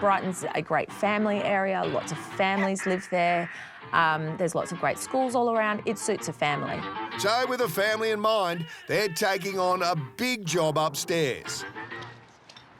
Brighton's a great family area. Lots of families live there. There's lots of great schools all around. It suits a family. So with a family in mind, they're taking on a big job upstairs.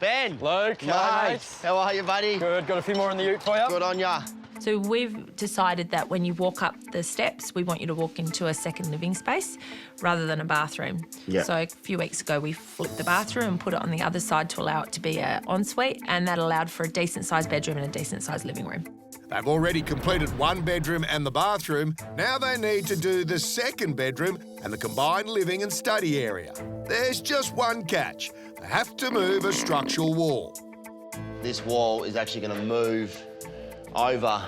Ben. Luke, Mate, how are you, buddy? Good. Got a few more in the ute for you. Good on ya. So we've decided that when you walk up the steps, we want you to walk into a second living space rather than a bathroom. Yeah. So a few weeks ago, we flipped the bathroom and put it on the other side to allow it to be an ensuite, and that allowed for a decent-sized bedroom and a decent-sized living room. They've already completed one bedroom and the bathroom. Now they need to do the second bedroom and the combined living and study area. There's just one catch. They have to move a structural wall. This wall is actually going to move over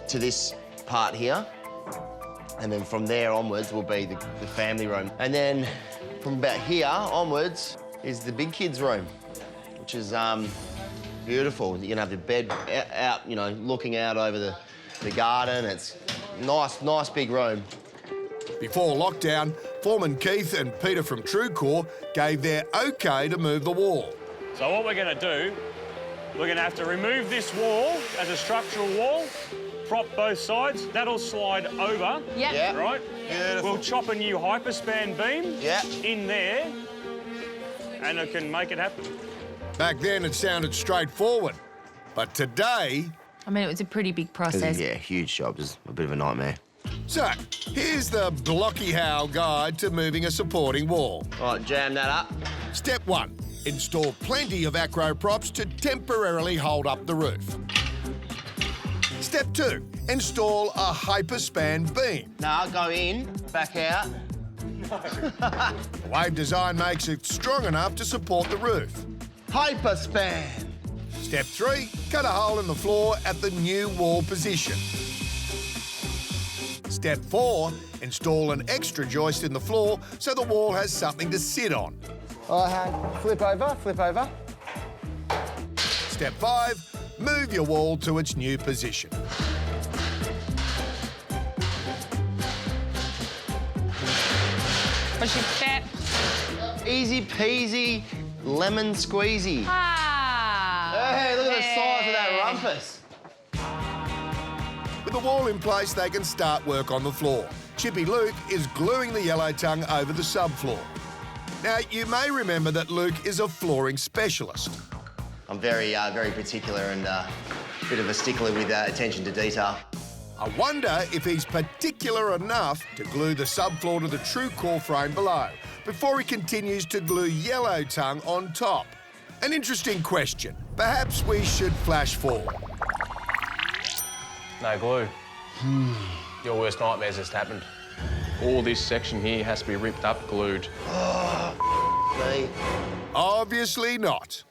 to this part here, and then from there onwards will be the family room. And then from about here onwards is the big kids' room, which is beautiful. You're gonna have the bed out, you know, looking out over the garden. It's nice big room. Before lockdown, Foreman Keith and Peter from TrueCore gave their OK to move the wall. So what we're going to do, we're going to have to remove this wall as a structural wall, prop both sides. That'll slide over, Yeah. right? Beautiful. We'll chop a new hyperspan beam Yeah. in there, and it can make it happen. Back then it sounded straightforward, but today... I mean, it was a pretty big process. Yeah, huge job. It's a bit of a nightmare. So, here's the Blocky How guide to moving a supporting wall. All right, jam that up. Step 1. Install plenty of acrow props to temporarily hold up the roof. Step 2. Install a hyperspan beam. Now go in, back out. The wave design makes it strong enough to support the roof. Hyperspan. Step 3. Cut a hole in the floor at the new wall position. Step 4. Install an extra joist in the floor so the wall has something to sit on. Flip over. Step 5. Move your wall to its new position. What's your step? Easy peasy, lemon squeezy. Hey, look at the size of that rumpus. With the wall in place, they can start work on the floor. Chippy Luke is gluing the yellow tongue over the subfloor. Now, you may remember that Luke is a flooring specialist. I'm very particular and a bit of a stickler with attention to detail. I wonder if he's particular enough to glue the subfloor to the TrueCore frame below before he continues to glue yellow tongue on top. An interesting question. Perhaps we should flash forward. No glue. Your worst nightmare's just happened. All this section here has to be ripped up, glued. Mate. Obviously not.